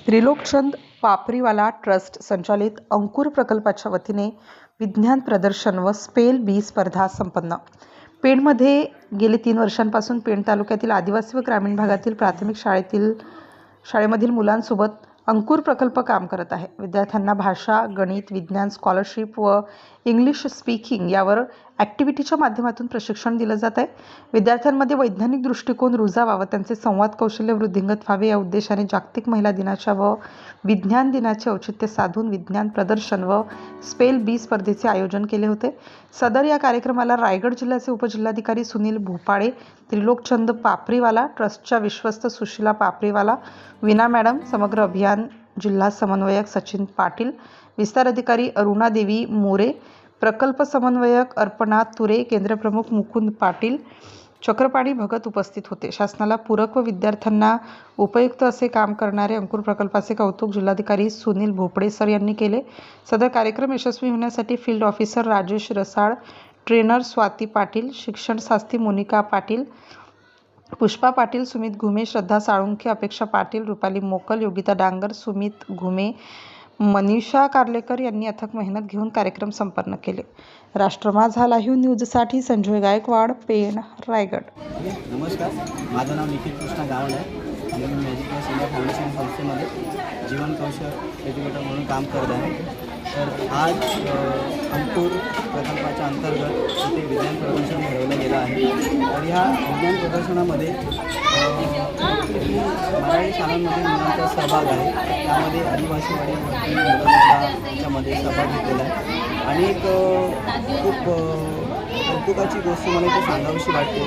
Trilokchand पापरीवाला trust संचालित अंकुर प्रकल्पाच्या वतीने विज्ञान प्रदर्शन व स्पेल बी स्पर्धा संपन्न। पेणमध्ये गेली 3 वर्षांपासून पेण तालुक्यातील आदिवासी व ग्रामीण भागातील प्राथमिक शाळेमधील मुलांसोबत अंकुर प्रकल्प काम करत आहे। विद्यार्थ्यांना भाषा, गणित, विज्ञान, स्कॉलरशिप व इंग्लिश स्पीकिंग यावर ॲक्टिव्हिटीच्या माध्यमातून प्रशिक्षण दिलं जात आहे। विद्यार्थ्यांमध्ये वैज्ञानिक दृष्टिकोन रुजावा व त्यांचे संवाद कौशल्य वृद्धिंगत व्हावे या उद्देशाने जागतिक महिला दिनाच्या व विज्ञान दिनाचे औचित्य साधून विज्ञान प्रदर्शन व स्पेल बी स्पर्धेचे आयोजन केले होते। सदर या कार्यक्रमाला रायगड जिल्ह्याचे उपजिल्हाधिकारी सुनील भोपाळे, त्रिलोकचंद पापरीवाला ट्रस्टच्या विश्वस्त सुशीला पापरीवाला, वीणा मॅडम, समग्र अभियान जिल्हा समन्वयक सचिन पाटील, विस्तार अधिकारी अरुणा देवी मोरे, प्रकल्प समन्वयक अर्पणा तुरे, केंद्रप्रमुख मुकुंद पाटील, चक्रपाणी भगत उपस्थित होते। शासनाला पूरक व विद्यार्थ्यांना उपयुक्त असे काम करणारे अंकुर प्रकल्पाचे कौतुक जिल्हाधिकारी सुनील भोपळे सर यांनी केले। सदर कार्यक्रम यशस्वी होण्यासाठी फील्ड ऑफिसर राजेश रसाळ, ट्रेनर स्वाती पाटील, शिक्षण शास्त्री मोनिका पाटील, पुष्पा पाटील, सुमित घुमे, श्रद्धा साळुंखे, अपेक्षा पाटील, रुपाली मोकल, योगिता डांगर, सुमित घुमे, मनीषा कार्लेकर यांनी अथक मेहनत घेऊन कार्यक्रम संपन्न केले। राष्ट्र माझा लाईव्ह न्यूजसाठी संजय गायकवाड, पेण, रायगड। नमस्कार, माझं नाव निखिल कृष्णा गावडे आहे आणि मी मॅजिक प्लस इंडिया फाउंडेशन संस्थेमध्ये जीवन कौशल एज्युकेटर म्हणून काम करत आहे। तर आज अंकुर प्रकल्पाच्या अंतर्गत इथे विज्ञान प्रदर्शन भरवलं गेलं आहे। तर ह्या विज्ञान प्रदर्शनामध्ये मराठी शाळांमध्ये मुलांचा सहभाग आहे। त्यामध्ये आदिवासी वाडीवरती मुलांचा याच्यामध्ये सहभाग घेतलेला आहे आणि एक खूप कौतुकाची गोष्ट मला इथे सांगावीशी वाटते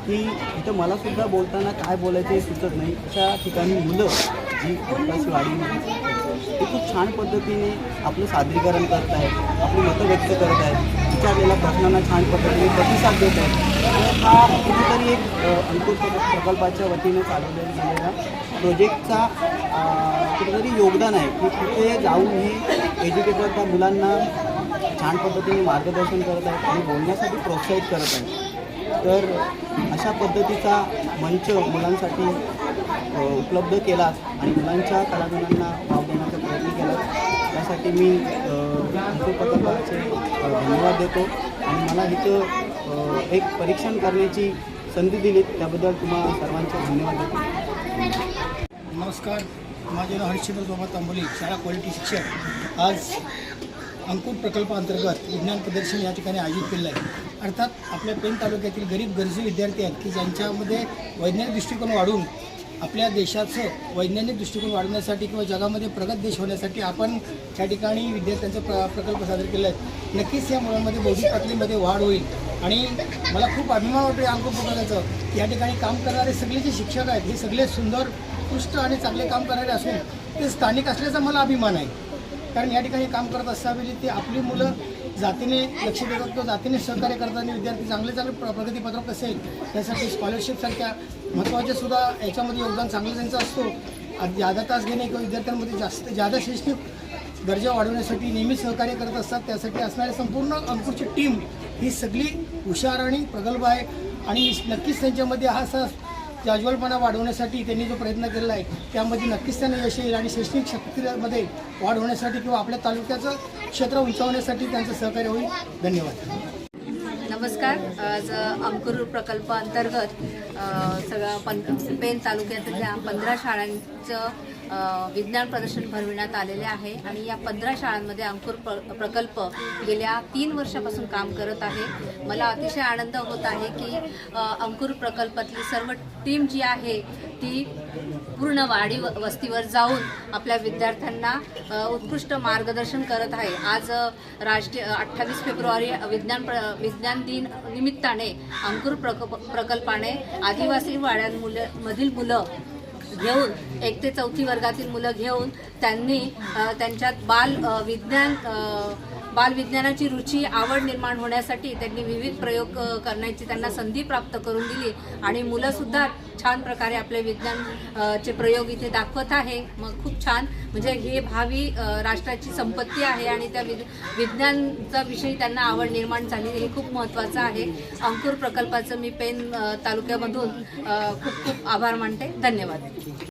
की इथं मलासुद्धा बोलताना काय बोलायचं हे सुचत नाही। अशा ठिकाणी मुलं जी आदिवासी वाडीमध्ये ते खूप छान पद्धतीने आपलं सादरीकरण करत आहेत, आपली मतं व्यक्त करत आहेत, विचारलेल्या प्रश्नांना छान पद्धतीने प्रतिसाद देत आहेत। आणि हा कुठेतरी एक अंकुर प्रकल्पाच्या वतीने चालवलेला गेलेला प्रोजेक्टचा कुठेतरी योगदान आहे की तिथे जाऊन हे एज्युकेटर त्या मुलांना छान पद्धतीने मार्गदर्शन करत आहेत आणि बोलण्यासाठी प्रोत्साहित करत आहेत। तर अशा पद्धतीचा मंच मुलांसाठी उपलब्ध केला आणि मुलांच्या कलागुणांना वाव देण्याचा प्रयत्न केला। त्यासाठी मी अंकुर प्रकल्पाचे धन्यवाद देतो आणि मला इथं एक परीक्षण करण्याची संधी दिली त्याबद्दल तुम्हाला सर्वांचे धन्यवाद देतो। नमस्कार, माझे नाव हरिश्चंद्र जोमा तांबोली, शाळा क्वालिटी शिक्षक। आज अंकुर प्रकल्पाअंतर्गत विज्ञान प्रदर्शन या ठिकाणी आयोजित केलं आहे। अर्थात आपल्या पेण तालुक्यातील गरीब गरजू विद्यार्थी आहेत की ज्यांच्यामध्ये वैज्ञानिक दृष्टिकोन वाढून आपल्या देशाचं वैज्ञानिक दृष्टिकोन वाढवण्यासाठी किंवा जगामध्ये प्रगत देश होण्यासाठी आपण त्या ठिकाणी विद्यार्थ्यांचा प्रकल्प सादर केला आहे। नक्कीच या मुलांमध्ये बौद्धिक पातळीमध्ये वाढ होईल आणि मला खूप अभिमान वाटतो या अंकुर प्रकल्पाचं। या ठिकाणी काम करणारे सगळे जे शिक्षक आहेत हे सगळे सुंदर, उत्कृष्ट आणि चांगले काम करणारे असून ते स्थानिक असल्याचा मला अभिमान आहे। कारण या ठिकाणी काम करत असतावेळी ते आपली मुलं जातीने लक्ष देतात किंवा जातीने सहकार्य करतात आणि विद्यार्थी चांगले प्रगतीपत्रक असेल त्यासाठी स्कॉलरशिपसारख्या महत्त्वाच्या सुद्धा याच्यामध्ये योगदान चांगलं त्यांचं असतो। जादा तास घेणे किंवा विद्यार्थ्यांमध्ये जादा शैक्षणिक दर्जा वाढवण्यासाठी नेहमी सहकार्य करत असतात। त्यासाठी असणारी संपूर्ण अंकुरची टीम ही सगळी हुशार आणि प्रगल्भ आहे आणि नक्कीच त्यांच्यामध्ये हा असा जाज्वलपणा वाढवण्यासाठी त्यांनी जो प्रयत्न केलेला आहे त्यामध्ये नक्कीच त्यांना यश येईल आणि शैक्षणिक शक्तीमध्ये वाढ होण्यासाठी किंवा आपल्या तालुक्याचं क्षेत्र उंचावण्यासाठी त्यांचं सहकार्य होईल। धन्यवाद। नमस्कार, आज अंकुर प्रकल्प अंतर्गत पेण तालुक्यातल्या 15 शाळांचं विज्ञान प्रदर्शन भरविण्यात आलेले आहे आणि या 15 शाळांमध्ये अंकुर प्रकल्प गेल्या 3 वर्षापासून काम करत आहे। मला अतिशय आनंद होत आहे की अंकुर प्रकल्पातली सर्व टीम जी आहे ती पूर्ण वाडी वस्तीवर जाऊन आपल्या विद्यार्थ्यांना उत्कृष्ट मार्गदर्शन करत आहे। आज राष्ट्रीय 28 फेब्रुवारी विज्ञान दिन निमित्ताने अंकुर प्रकल्पाने आदिवासी वाड्यांमधील मुलं घेऊन 1 ते 4थी वर्गातील मुलं घेऊन त्यांनी त्यांच्यात बालविज्ञानाची रुची, आवड निर्माण होण्यासाठी त्यांनी विविध प्रयोग करण्याची त्यांना संधी प्राप्त करून दिली आणि मुलंसुद्धा छान प्रकारे आपले विज्ञानचे प्रयोग इथे दाखवत आहे। मग खूप छान, म्हणजे हे भावी राष्ट्राची संपत्ती आहे आणि त्या विज्ञानचा विषयी त्यांना आवड निर्माण झाली हे खूप महत्त्वाचं आहे। अंकुर प्रकल्पाचं मी पेण तालुक्यामधून खूप खूप आभार मानते। धन्यवाद।